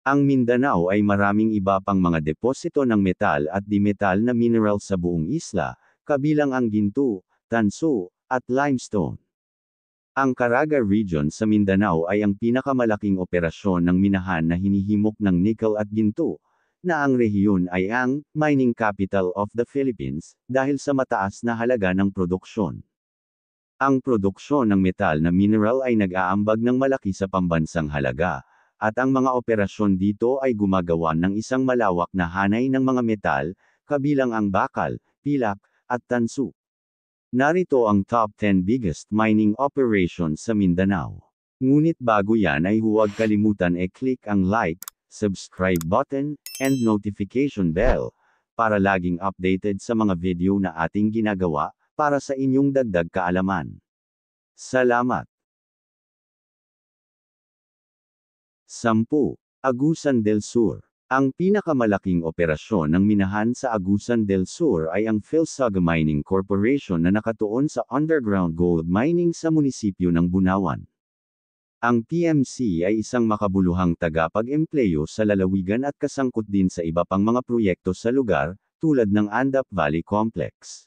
Ang Mindanao ay maraming iba pang mga deposito ng metal at di-metal na mineral sa buong isla, kabilang ang ginto, tanso, at limestone. Ang Caraga Region sa Mindanao ay ang pinakamalaking operasyon ng minahan na hinihimok ng nickel at ginto, na ang rehiyon ay ang mining capital of the Philippines, dahil sa mataas na halaga ng produksyon. Ang produksyon ng metal na mineral ay nag-aambag ng malaki sa pambansang halaga, at ang mga operasyon dito ay gumagawa ng isang malawak na hanay ng mga metal, kabilang ang bakal, pilak, at tanso. Narito ang top 10 biggest mining operations sa Mindanao. Ngunit bago yan ay huwag kalimutan i-click ang like, subscribe button, and notification bell, para laging updated sa mga video na ating ginagawa, para sa inyong dagdag kaalaman. Salamat! 10. Agusan del Sur. Ang pinakamalaking operasyon ng minahan sa Agusan del Sur ay ang Philsaga Mining Corporation na nakatuon sa underground gold mining sa munisipyo ng Bunawan. Ang PMC ay isang makabuluhang tagapag-empleyo sa lalawigan at kasangkot din sa iba pang mga proyekto sa lugar, tulad ng Andap Valley Complex.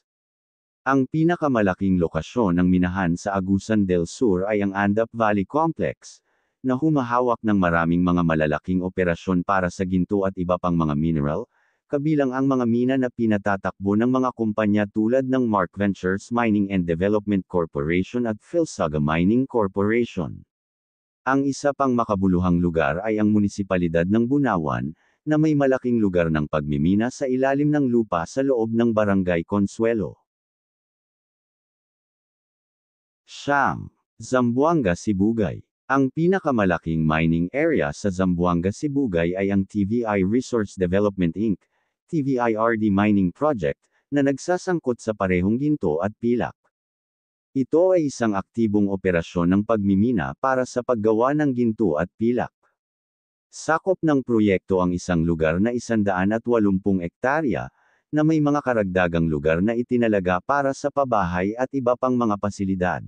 Ang pinakamalaking lokasyon ng minahan sa Agusan del Sur ay ang Andap Valley Complex, na humahawak ng maraming mga malalaking operasyon para sa ginto at iba pang mga mineral, kabilang ang mga mina na pinatatakbo ng mga kumpanya tulad ng Mark Ventures Mining and Development Corporation at Philsaga Mining Corporation. Ang isa pang makabuluhang lugar ay ang munisipalidad ng Bunawan, na may malaking lugar ng pagmimina sa ilalim ng lupa sa loob ng Barangay Consuelo. Siyam. Zamboanga Sibugay. Ang pinakamalaking mining area sa Zamboanga Sibugay ay ang TVI Resource Development Inc., TVIRD Mining Project, na nagsasangkot sa parehong ginto at pilak. Ito ay isang aktibong operasyon ng pagmimina para sa paggawa ng ginto at pilak. Sakop ng proyekto ang isang lugar na 180 ektarya, na may mga karagdagang lugar na itinalaga para sa pabahay at iba pang mga pasilidad.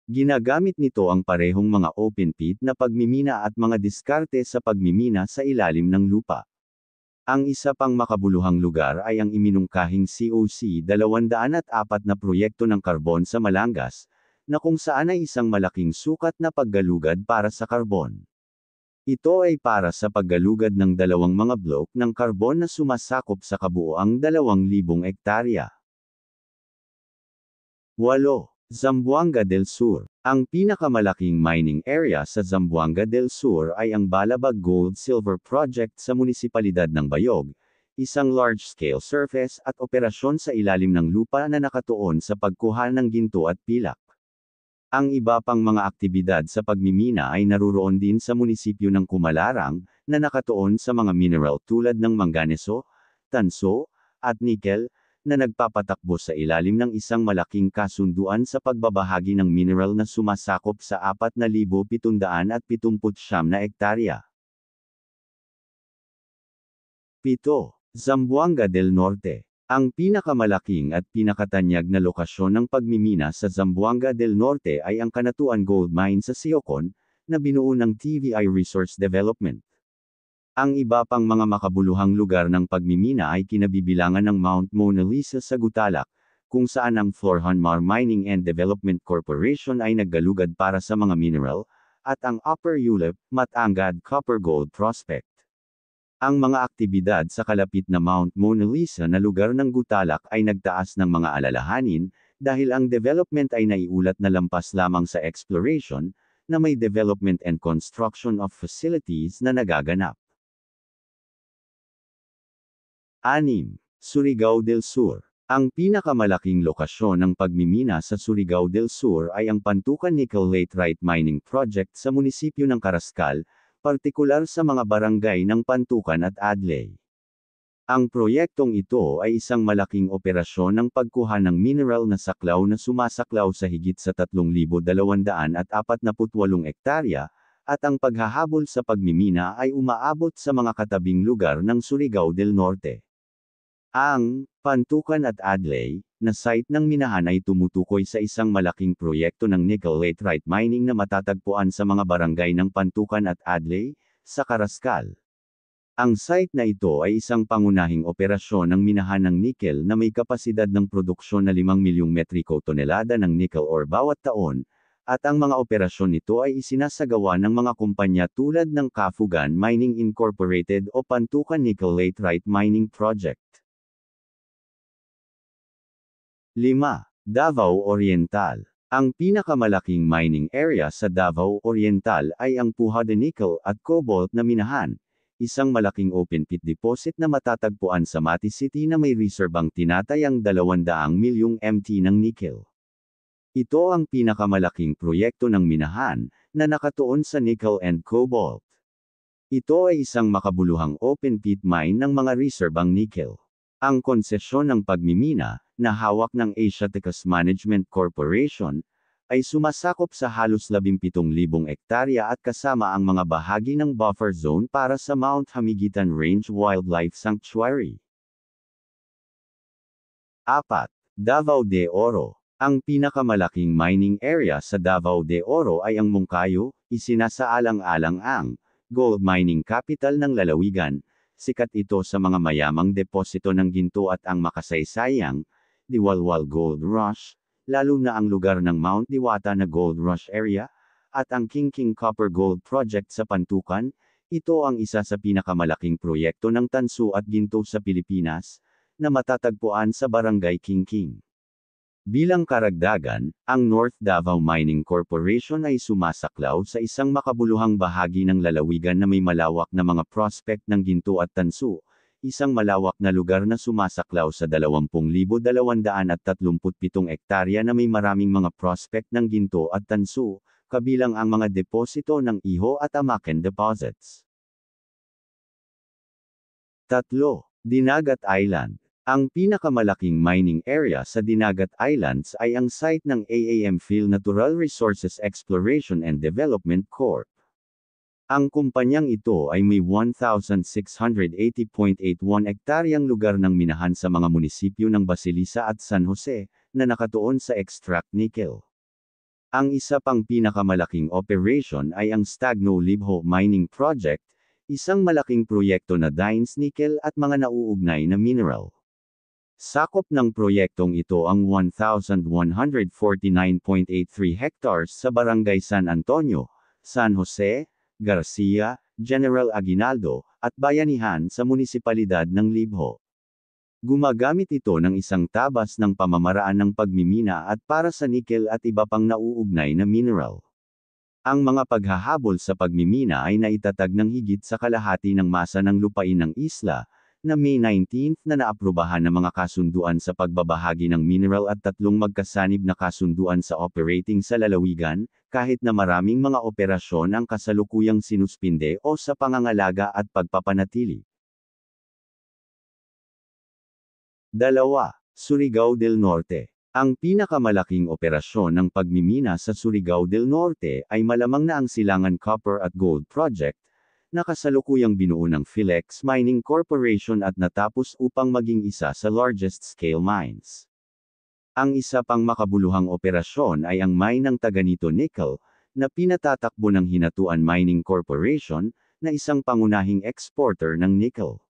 Ginagamit nito ang parehong mga open pit na pagmimina at mga diskarte sa pagmimina sa ilalim ng lupa. Ang isa pang makabuluhang lugar ay ang iminungkahing COC 204 na proyekto ng karbon sa Malangas, na kung saan ay isang malaking sukat na paggalugad para sa karbon. Ito ay para sa paggalugad ng dalawang mga blok ng karbon na sumasakop sa kabuoang 2,000 ektarya. 8. Zamboanga del Sur. Ang pinakamalaking mining area sa Zamboanga del Sur ay ang Balabag Gold-Silver Project sa munisipalidad ng Bayog, isang large-scale surface at operasyon sa ilalim ng lupa na nakatuon sa pagkuha ng ginto at pilak. Ang iba pang mga aktibidad sa pagmimina ay naruroon din sa munisipyo ng Kumalarang, na nakatuon sa mga mineral tulad ng manganeso, tanso, at nickel, na nagpapatakbo sa ilalim ng isang malaking kasunduan sa pagbabahagi ng mineral na sumasakop sa 4,779 na ektarya. 7. Zamboanga del Norte. Ang pinakamalaking at pinakatanyag na lokasyon ng pagmimina sa Zamboanga del Norte ay ang Kanatuan Gold Mine sa Siocon, na binuo ng TVI Resource Development. Ang iba pang mga makabuluhang lugar ng pagmimina ay kinabibilangan ng Mount Mona Lisa sa Gutalak, kung saan ang Florhanmar Mining and Development Corporation ay naggalugad para sa mga mineral, at ang Upper Ulip, Matangad Copper Gold Prospect. Ang mga aktibidad sa kalapit na Mount Mona Lisa na lugar ng Gutalak ay nagtaas ng mga alalahanin, dahil ang development ay naiulat na lampas lamang sa exploration, na may development and construction of facilities na nagaganap. 6. Surigao del Sur. Ang pinakamalaking lokasyon ng pagmimina sa Surigao del Sur ay ang Pantukan Nickel Laterite Mining Project sa munisipyo ng Carrascal, partikular sa mga barangay ng Pantukan at Adlay. Ang proyektong ito ay isang malaking operasyon ng pagkuha ng mineral na saklaw na sumasaklaw sa higit sa 3,248 ektarya, at ang paghahabol sa pagmimina ay umaabot sa mga katabing lugar ng Surigao del Norte. Ang Pantukan at Adlay na site ng minahan ay tumutukoy sa isang malaking proyekto ng nickel laterite mining na matatagpuan sa mga barangay ng Pantukan at Adlay, sa Carrascal. Ang site na ito ay isang pangunahing operasyon ng minahan ng nickel na may kapasidad ng produksyon na 5 milyong metriko tonelada ng nickel ore bawat taon, at ang mga operasyon nito ay isinasagawa ng mga kumpanya tulad ng Kafugan Mining Incorporated o Pantukan Nickel Laterite Mining Project. 5. Davao Oriental. Ang pinakamalaking mining area sa Davao Oriental ay ang Puja de Nickel at Cobalt na minahan, isang malaking open pit deposit na matatagpuan sa Mati City na may reserbang tinatayang 200 milyong MT ng nickel. Ito ang pinakamalaking proyekto ng minahan, na nakatuon sa nickel and cobalt. Ito ay isang makabuluhang open pit mine ng mga reserbang nickel. Ang konsesyon ng pagmimina, na hawak ng Asiaticus Management Corporation, ay sumasakop sa halos 17,000 ektarya at kasama ang mga bahagi ng buffer zone para sa Mount Hamiguitan Range Wildlife Sanctuary. 4. Davao de Oro. Ang pinakamalaking mining area sa Davao de Oro ay ang Moncayo, isinasaalang-alang ang gold mining capital ng lalawigan. Sikat ito sa mga mayamang deposito ng ginto at ang makasaysayang Diwalwal Gold Rush, lalo na ang lugar ng Mount Diwata na Gold Rush Area, at ang King Copper Gold Project sa Pantukan. Ito ang isa sa pinakamalaking proyekto ng tanso at ginto sa Pilipinas, na matatagpuan sa Barangay King. Bilang karagdagan, ang North Davao Mining Corporation ay sumasaklaw sa isang makabuluhang bahagi ng lalawigan na may malawak na mga prospect ng ginto at tanso, isang malawak na lugar na sumasaklaw sa 20,237 ektarya na may maraming mga prospect ng ginto at tanso, kabilang ang mga deposito ng Iho at Amaken deposits. 3. Dinagat Island. Ang pinakamalaking mining area sa Dinagat Islands ay ang site ng AAM Phil Natural Resources Exploration and Development Corp. Ang kumpanyang ito ay may 1,680.81 ektaryang lugar ng minahan sa mga munisipyo ng Basilisa at San Jose, na nakatuon sa extract nickel. Ang isa pang pinakamalaking operation ay ang Stagno Libho Mining Project, isang malaking proyekto na Dines nickel at mga nauugnay na mineral. Sakop ng proyektong ito ang 1,149.83 hectares sa Barangay San Antonio, San Jose, Garcia, General Aguinaldo, at bayanihan sa munisipalidad ng Libho. Gumagamit ito ng isang tabas ng pamamaraan ng pagmimina at para sa nickel at iba pang nauugnay na mineral. Ang mga paghahabol sa pagmimina ay naitatag ng higit sa kalahati ng masa ng lupain ng isla, na May 19 na naaprubahan ng mga kasunduan sa pagbabahagi ng mineral at 3 magkasanib na kasunduan sa operating sa lalawigan, kahit na maraming mga operasyon ang kasalukuyang sinuspinde o sa pangangalaga at pagpapanatili. 2. Surigao del Norte. Ang pinakamalaking operasyon ng pagmimina sa Surigao del Norte ay malamang na ang Silangan Copper at Gold Project, na kasalukuyang binuo ng Philex Mining Corporation at natapos upang maging isa sa largest-scale mines. Ang isa pang makabuluhang operasyon ay ang mine ng Taganito Nickel, na pinatatakbo ng Hinatuan Mining Corporation, na isang pangunahing exporter ng nickel.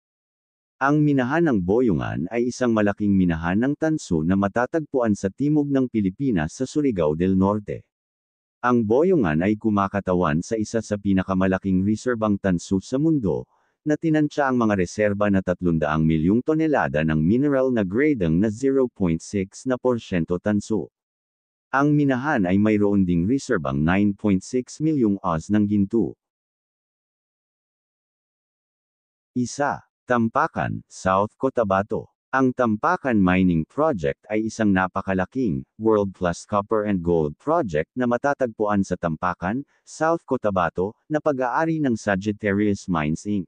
Ang minahan ng Boyongan ay isang malaking minahan ng tanso na matatagpuan sa timog ng Pilipinas sa Surigao del Norte. Ang Boyongan ay kumakatawan sa isa sa pinakamalaking reserbang tanso sa mundo, na tinansya ang mga reserba na 300 milyong tonelada ng mineral na grading na 0.6% tanso. Ang minahan ay mayroon ding reserbang 9.6 milyong oz ng ginto. 1. Tampakan, South Cotabato. Ang Tampakan Mining Project ay isang napakalaking, world-class copper and gold project na matatagpuan sa Tampakan, South Cotabato, na pag-aari ng Sagittarius Mines Inc.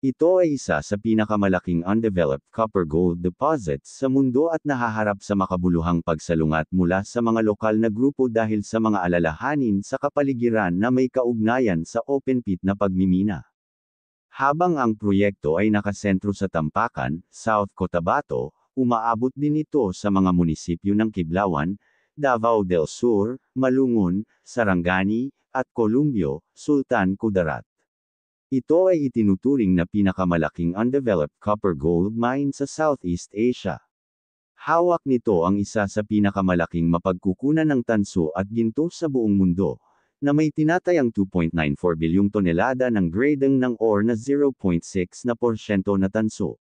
Ito ay isa sa pinakamalaking undeveloped copper-gold deposits sa mundo at nahaharap sa makabuluhang pagsalungat mula sa mga lokal na grupo dahil sa mga alalahanin sa kapaligiran na may kaugnayan sa open pit na pagmimina. Habang ang proyekto ay nakasentro sa Tampakan, South Cotabato, umaabot din ito sa mga munisipyo ng Kiblawan, Davao del Sur, Malungon, Sarangani, at Columbio, Sultan Kudarat. Ito ay itinuturing na pinakamalaking undeveloped copper gold mine sa Southeast Asia. Hawak nito ang isa sa pinakamalaking mapagkukunan ng tanso at ginto sa buong mundo, na may tinatayang 2.94 bilyong tonelada ng grading ng ore na 0.6% na tanso.